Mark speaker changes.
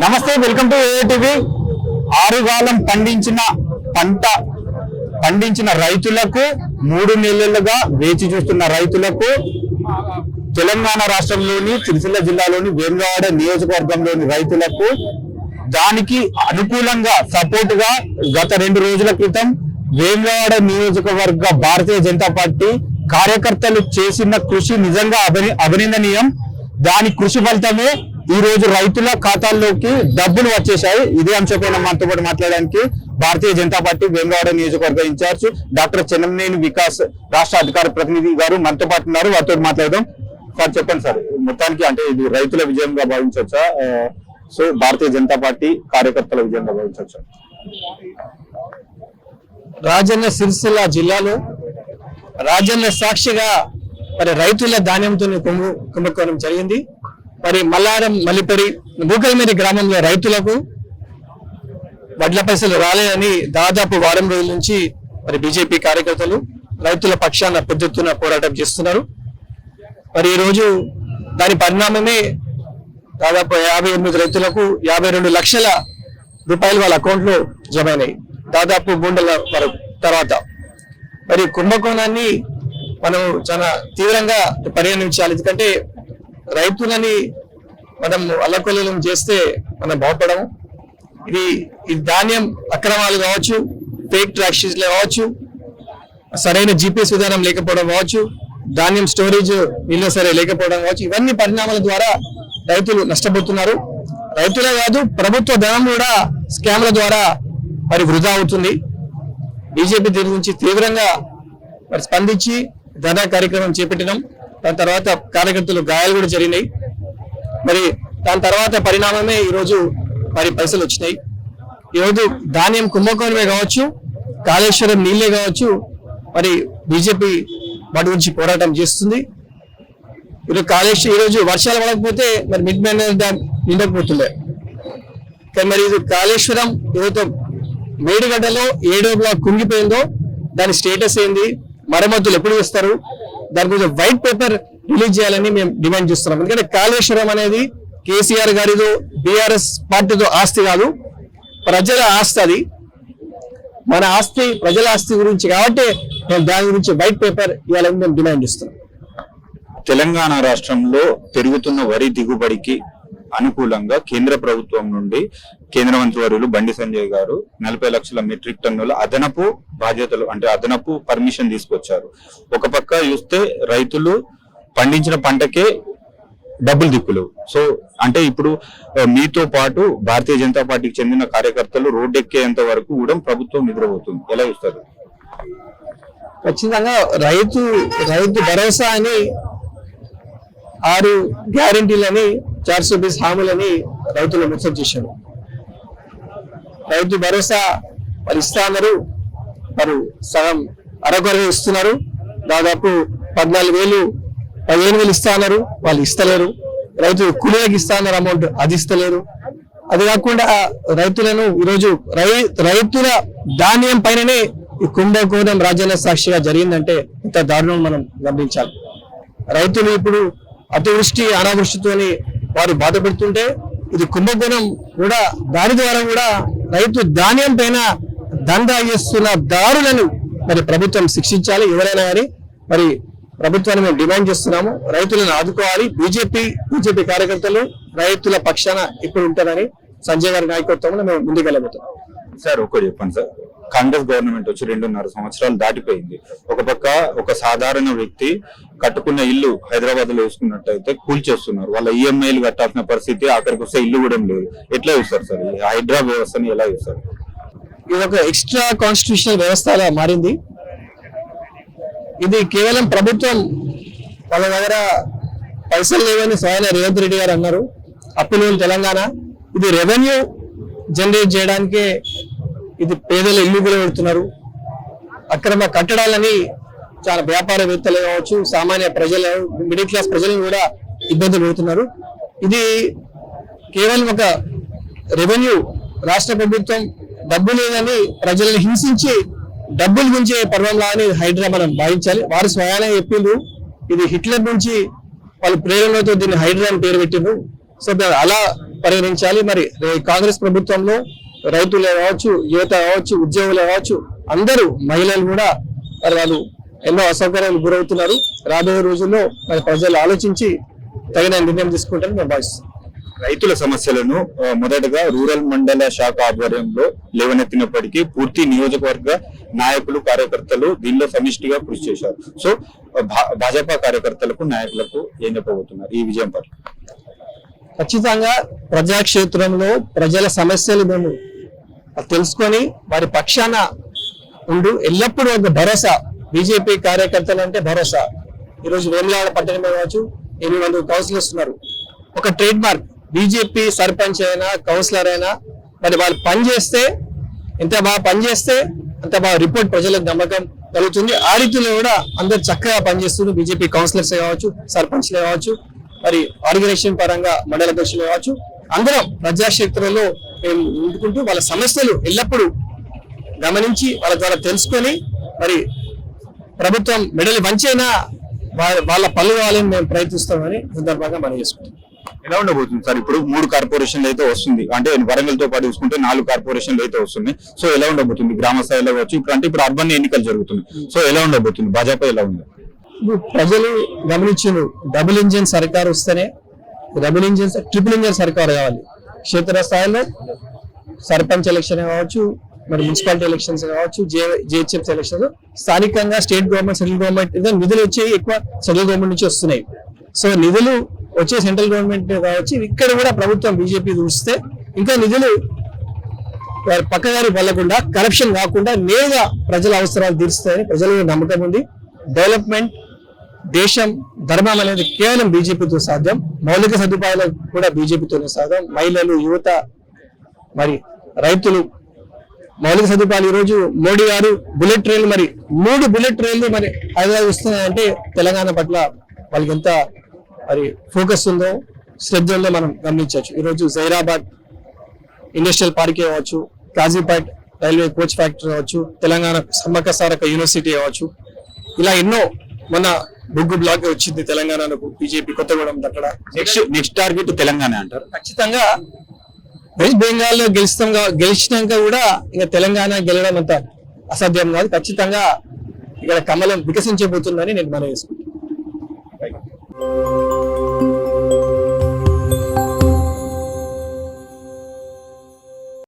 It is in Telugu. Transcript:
Speaker 1: నమస్తే, వెల్కమ్ టు ఏటీవీ. ఆరుగాలం పండించిన రైతులకు 3 నెలలుగా వేచి చూస్తున్న రైతులకు తెలంగాణ రాష్ట్రంలోని సిరిసిల్ల జిల్లాలోని వేములవాడ నియోజకవర్గంలోని రైతులకు దానికి అనుకూలంగా సపోర్ట్ గా గత 2 రోజుల క్రితం వేములవాడ నియోజకవర్గ భారతీయ జనతా పార్టీ కార్యకర్తలు చేసిన కృషి నిజంగా అభినందనీయం. దాని కృషి ఫలితమే ఈ రోజు రైతుల ఖాతాల్లోకి డబ్బులు వచ్చేశాయి. ఇదే అంశంపైన మనతో పాటు మాట్లాడడానికి భారతీయ జనతా పార్టీ వేములవాడ నియోజకవర్గ ఇన్ఛార్జ్ డాక్టర్ చెన్నమనేని వికాస్ రాష్ట్ర అధికార ప్రతినిధి గారు మనతో పాటు ఉన్నారు. వారితో మాట్లాడదాం. సార్ చెప్పండి సార్, మొత్తానికి అంటే ఇది రైతుల విజయంగా భావించవచ్చా, సో భారతీయ జనతా పార్టీ కార్యకర్తల విజయంగా భావించవచ్చా?
Speaker 2: రాజన్న సిరిసిల్ల జిల్లాలో రాజన్న సాక్షిగా మరి రైతుల ధాన్యంతో కుంభకోణం జరిగింది. మరి మల్లారం, మల్లిపరి, మూకల్మేరి గ్రామంలో రైతులకు వడ్ల పైసలు రాలేదని దాదాపు వారం రోజుల నుంచి మరి బీజేపీ కార్యకర్తలు రైతుల పక్షాన పెద్ద ఎత్తున పోరాటం చేస్తున్నారు. మరి ఈ రోజు దాని పరిణామమే దాదాపు 58 రైతులకు 52 లక్షల రూపాయలు వాళ్ళ అకౌంట్ లో జమ అయినాయి, దాదాపు 3 నెలల వరకు తర్వాత. మరి కుంభకోణాన్ని మనం చాలా తీవ్రంగా పరిగణించాలి. ఎందుకంటే రైతులని మనం అల్లకొల్లం చేస్తే మనం బాగుపడము. ఇది ధాన్యం అక్రమాలు కావచ్చు, ఫేక్ ట్రాక్షన్స్లు కావచ్చు, సరైన జీపీఎస్ విధానం లేకపోవడం కావచ్చు, ధాన్యం స్టోరేజ్ నిల్వ సరే లేకపోవడం కావచ్చు, ఇవన్నీ పరిణామాల ద్వారా రైతులు నష్టపోతున్నారు. రైతులే కాదు, ప్రభుత్వ ధనం కూడా స్కామ్ల ద్వారా మరి వృధా అవుతుంది. బీజేపీ దీని గురించి తీవ్రంగా మరి స్పందించి ధర్నా కార్యక్రమం చేపట్టినాం. దాని తర్వాత కార్యకర్తలు గాయాలు కూడా జరిగినాయి. మరి దాని తర్వాత పరిణామమే ఈరోజు మరి పైసలు వచ్చినాయి. ఈరోజు ధాన్యం కుంభకోణమే కావచ్చు, కాళేశ్వరం నీళ్లే కావచ్చు, మరి బీజేపీ వాటి గురించి పోరాటం చేస్తుంది. ఈరోజు వర్షాలు పడకపోతే మరి మిడ్ మేనేజ్ డ్యామ్ నిండకపోతుండే. కానీ మరి ఇది కాళేశ్వరం ఏదైతే మేడిగడ్డలో 7వ బ్లాక్ కుంగిపోయిందో దాని స్టేటస్ ఏంది, మరమ్మతులు ఎప్పుడు చేస్తారు, దాని గురించి వైట్ పేపర్ రిలీజ్ చేయాలని మేము డిమాండ్ చేస్తున్నాం. ఎందుకంటే కాళేశ్వరం అనేది కేసీఆర్ గారిదో బీఆర్ఎస్ పార్టీతో ఆస్తి కాదు, ప్రజల ఆస్తి. అది మన ఆస్తి, ప్రజల ఆస్తి గురించి కాబట్టి మేము దాని గురించి వైట్ పేపర్ ఇవ్వాలని మేము డిమాండ్ చేస్తున్నాం.
Speaker 1: తెలంగాణ రాష్ట్రంలో పెరుగుతున్న వరి దిగుబడికి అనుకూలంగా కేంద్ర ప్రభుత్వం నుండి కేంద్ర మంత్రివర్యులు బండి సంజయ్ గారు 40 లక్షల మెట్రిక్ టన్నుల అదనపు బాధ్యతలు అంటే అదనపు పర్మిషన్ తీసుకొచ్చారు. ఒక పక్క చూస్తే రైతులు పండించిన పంటకే డబ్బులు దిక్కులు. సో అంటే ఇప్పుడు మీతో పాటు భారతీయ జనతా పార్టీకి చెందిన కార్యకర్తలు రోడ్డెక్కేంత వరకు కూడా ప్రభుత్వం నిద్రపోతుంది. ఎలా చూస్తారు?
Speaker 2: ఖచ్చితంగా రైతు భరోసా అని 6 గ్యారంటీలని 420 హామీలని రైతులు ముచ్చట చేశారు. రైతు భరోసా మరి ఇస్తా అన్నారు, మరి సగం అరకొరగా ఇస్తున్నారు. దాదాపు 14,000 15,000 ఇస్తా అన్నారు, వాళ్ళు ఇస్తలేరు. రైతు కూలీలకు ఇస్తా అన్నారు అమౌంట్, అది ఇస్తలేరు. అది కాకుండా రైతులను ఈరోజు రైతుల ధాన్యం పైననే ఈ కుంభకోణం రాజ్యాంగ సాక్షిగా జరిగిందంటే ఇంత దారుణం మనం గమనించాలి. రైతులు ఇప్పుడు అతివృష్టి అనావృష్టితోని వారు బాధపడుతుంటే ఇది కుంభకోణం కూడా, దాని ద్వారా కూడా రైతు ధాన్యం పైన దందా చేస్తున్న దారులను మరి ప్రభుత్వం శిక్షించాలి. ఎవరైనా కానీ మరి ప్రభుత్వాన్ని మేము డిమాండ్ చేస్తున్నాము, రైతులను ఆదుకోవాలి. బీజేపీ కార్యకర్తలు రైతుల పక్షాన ఇప్పుడు ఉంటారని సంజయ్ గారి నాయకత్వంలో మేము ముందుకెళ్ళబోతున్నాం.
Speaker 1: సార్ ఒక్కటి చెప్పండి సార్, కాంగ్రెస్ గవర్నమెంట్ వచ్చి 2.5 సంవత్సరాలు దాటిపోయింది. ఒక పక్క ఒక సాధారణ వ్యక్తి కట్టుకున్న ఇల్లు హైదరాబాద్ లో వేసుకున్నట్టయితే కూల్చేస్తున్నారు. వాళ్ళ ఈఎంఐలు కట్టాల్సిన పరిస్థితి, ఆఖరికి వస్తే ఇల్లు కూడా లేదు. ఎట్లా చూస్తారు సార్ ఈ హైడ్రా వ్యవస్థని? ఎలా చూస్తారు?
Speaker 2: ఇది ఒక ఎక్స్ట్రా కాన్స్టిట్యూషనల్ వ్యవస్థలా మారింది. ఇది కేవలం ప్రభుత్వం వాళ్ళ దగ్గర పైసలు లేవని స్వయం రేవంత్ రెడ్డి గారు అన్నారు, అప్పులు తెలంగాణ. ఇది రెవెన్యూ జనరేట్ చేయడానికే ఇది పేదల ఇల్లు కూడా పెడుతున్నారు. అక్రమ కట్టడాలని చాలా వ్యాపారవేత్తలు కావచ్చు, సామాన్య ప్రజలు, మిడిల్ క్లాస్ ప్రజలను కూడా ఇబ్బందులు పెడుతున్నారు. ఇది కేవలం ఒక రెవెన్యూ, రాష్ట్ర ప్రభుత్వం డబ్బు లేదని ప్రజలను హింసించి డబ్బులు గుంచే పర్వంలా అని హైడ్రా మనం భావించాలి. వారు స్వయానే చెప్పిండ్రు, ఇది హిట్లర్ నుంచి వాళ్ళు ప్రేరణతో దీన్ని హైడ్రా అని పేరు పెట్టిండ్రు. సో అలా పరిగణించాలి. మరి కాంగ్రెస్ ప్రభుత్వంలో రైతులు కావచ్చు, యువత కావచ్చు, ఉద్యోగులు కావచ్చు, అందరూ మహిళలు కూడా మరి వాళ్ళు ఎన్నో అసౌకర్యాలు గురవుతున్నారు. రాబోయే రోజుల్లో మరి ప్రజలు ఆలోచించి తగిన నిర్ణయం తీసుకుంటారని మేము భావిస్తున్నాం.
Speaker 1: రైతుల సమస్యలను మొదటగా రూరల్ మండల శాఖ ఆధ్వర్యంలో లేవనెత్తినప్పటికీ పూర్తి నియోజకవర్గ నాయకులు, కార్యకర్తలు దీనిలో సమిష్టిగా కృషి చేశారు. సో భాజపా కార్యకర్తలకు, నాయకులకు ఏం చెప్పబోతున్నారు ఈ విజయం పట్ల?
Speaker 2: ఖచ్చితంగా ప్రజాక్షేత్రంలో ప్రజల సమస్యలు మేము తెలుసుకొని వారి పక్షాన ఉండు ఎల్లప్పుడూ ఒక భరోసా. బీజేపీ కార్యకర్తలు అంటే భరోసా. ఈరోజు వేములవాడ పట్టణమే కావచ్చు, 800 కౌన్సిలర్స్ ఉన్నారు. ఒక ట్రేడ్ మార్క్. బీజేపీ సర్పంచ్ అయినా, కౌన్సిలర్ అయినా మరి వాళ్ళు పనిచేస్తే, ఎంత బాగా పనిచేస్తే అంత బాగా రిపోర్ట్ ప్రజలకు నమ్మకం కలుగుతుంది. ఆ రీతిలో కూడా అందరు చక్కగా పనిచేస్తున్నారు. బీజేపీ కౌన్సిలర్స్ కావచ్చు, సర్పంచ్లే కావచ్చు, మరి ఆర్గనైజేషన్ పరంగా మండల అధ్యక్షులు కావచ్చు, అందరం ప్రజాక్షేత్రంలో మేము ఉంటుకుంటూ వాళ్ళ సమస్యలు ఎల్లప్పుడూ గమనించి వాళ్ళ ద్వారా తెలుసుకొని మరి ప్రభుత్వం మెడలు వంచైనా వాళ్ళ పనులు కావాలని మేము ప్రయత్నిస్తామని సందర్భంగా మనం చేసుకుంటాం.
Speaker 1: ఎలా ఉండబోతుంది సార్? ఇప్పుడు 3 కార్పొరేషన్లు అయితే వస్తుంది, అంటే వరంగల్ తో పాటు చూసుకుంటే 4 కార్పొరేషన్లు అయితే వస్తున్నాయి. సో ఎలా ఉండబోతుంది గ్రామ స్థాయిలో కావచ్చు? ఇప్పుడు అర్బన్ ఎన్నికలు జరుగుతుంది. సో ఎలా ఉండబోతుంది? భాజపా ఎలా ఉంది?
Speaker 2: ప్రజలు గమనించారు, డబుల్ ఇంజిన్ సర్కార్ వస్తేనే, ట్రిపుల్ ఇంజిన్ సర్కార్ కావాలి. క్షేత్ర స్థాయిలో సర్పంచ్ ఎలక్షన్ కావచ్చు, మరి మున్సిపాలిటీ ఎలక్షన్స్ కావచ్చు, జిహెచ్ఎంసీ ఎలక్షన్స్, స్థానికంగా స్టేట్ గవర్నమెంట్, సెంట్రల్ గవర్నమెంట్ నిధులు వచ్చి ఎక్కువ సెంట్రల్ గవర్నమెంట్ నుంచి వస్తున్నాయి. సో నిధులు వచ్చే సెంట్రల్ గవర్నమెంట్ కావచ్చు, ఇక్కడ కూడా ప్రభుత్వం బీజేపీ చూస్తే ఇంకా నిధులు పక్కదారి వెళ్ళకుండా, కరప్షన్ కాకుండా నేరుగా ప్రజల అవసరాలు తీరుస్తాయని ప్రజలకు నమ్మకం ఉంది. డెవలప్మెంట్, దేశం, ధర్మం అనేది కేవలం బీజేపీతో సాధ్యం. మౌలిక సదుపాయాలు కూడా బీజేపీతోనే సాధ్యం. మహిళలు, యువత, మరి రైతులు, మౌలిక సదుపాయాలు. ఈరోజు మోడీ గారు బుల్లెట్ ట్రైన్లు, మరి 3 బుల్లెట్ ట్రైన్లు మరి హైదరాబాద్ వస్తున్నాయంటే తెలంగాణ పట్ల వాళ్ళకి ఎంత మరి ఫోకస్ ఉందో, శ్రద్ధ ఉందో మనం గమనించవచ్చు. ఈరోజు జైరాబాద్ ఇండస్ట్రియల్ పార్క్ కావచ్చు, కాజీపేట్ రైల్వే కోచ్ ఫ్యాక్టరీ కావచ్చు, తెలంగాణ సమ్మక్క సారక్క యూనివర్సిటీ కావచ్చు, ఇలా ఎన్నో. మన బొగ్గు బ్లాక్ వచ్చింది తెలంగాణకు బీజేపీ కొత్తగూడెం. అక్కడ
Speaker 1: నెక్స్ట్ టార్గెట్ తెలంగాణ అంటారు.
Speaker 2: ఖచ్చితంగా వెస్ట్ బెంగాల్ లో గెలిచినాక కూడా ఇంకా తెలంగాణ గెలవడం అంత అసాధ్యం కాదు. ఖచ్చితంగా ఇక్కడ కమలం వికసించబోతుందని నేను మనం చేసుకుంటాను.